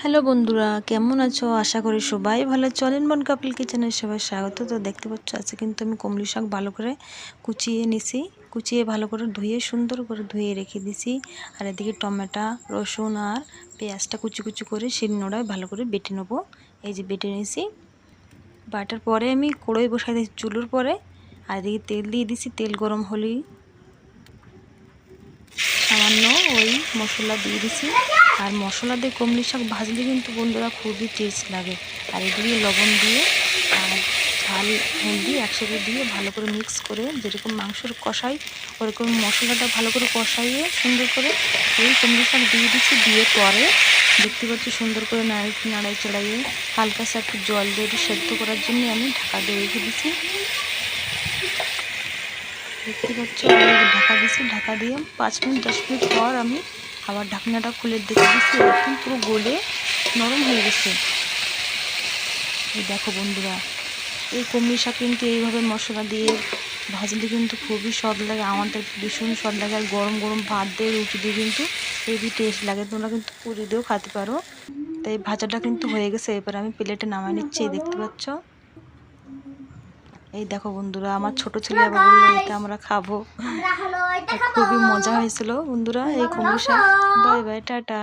Hello বন্ধুরা, কেমন আছো? আশা করি সবাই ভালো। চলেন মন কাপিল কিচেনে সবাই স্বাগত। তো দেখতে পাচ্ছ আজকে কিন্তু আমি কমলি শাক ভালো করে কুচিয়ে নিছি। কুচিয়ে ভালো করে ধুয়ে সুন্দর করে ধুয়ে রেখে দিছি। আর এদিকে টমেটো, রসুন আর পেঁয়াজটা কুচি কুচি করে শিলনোড়ায় ভালো করে বেটে নেবো। এই যে বেটে নিছি। বাটার পরে আমি কড়াই বসাই দিয়েছি চুলোর পরে। আর এদিকে তেল দিয়ে দিছি। তেল গরম হলেই সামান্য ওই মশলা দিয়ে দিছি। আর মশলা দিয়ে কমলি শাক ভাজলে কিন্তু বন্ধুরা খুবই টেস্ট লাগে। আর এদিকে লবণ দিয়ে আর ঝাল হলদি একসাথে দিয়ে ভালো করে মিক্স করে যেরকম মাংসের কষাই ওরকম মশলাটা ভালো করে কষাইয়ে সুন্দর করে এই কমলি শাক দিয়ে দিচ্ছি। দিয়ে পরে দেখতে পাচ্ছি সুন্দর করে নাড়াই চড়াইয়ে হালকা সা একটু জল দিয়ে সেদ্ধ করার জন্য আমি ঢাকা দিয়ে রেখে দিচ্ছি। দেখতে পাচ্ছ ঢাকা দিছি। ঢাকা দিয়ে 5 মিনিট 10 মিনিট পর আমি আবার ঢাকনাটা খুলে দেখে দিচ্ছি। একদম পুরো গলে নরম হয়ে গেছে। এই দেখো বন্ধুরা, এই কমলি শাক কিন্তু এইভাবে মশলা দিয়ে ভাজলে কিন্তু খুবই স্বাদ লাগে। আমাদের ভীষণ স্বাদ লাগে। আর গরম গরম ভাত দিয়ে রুটি দিয়ে কিন্তু হেভি টেস্ট লাগে। তোমরা কিন্তু পুরি দিয়েও খেতে পারো। তাই ভাজাটা কিন্তু হয়ে গেছে। এবার আমি প্লেটে নামাই নিচ্ছি। দেখতে পাচ্ছ, এই দেখো বন্ধুরা, আমার ছোট ছেলে আবার বললো এটা আমরা খাবো। খুবই মজা হয়েছিল বন্ধুরা এই কমলি শাক। Bye bye, tata.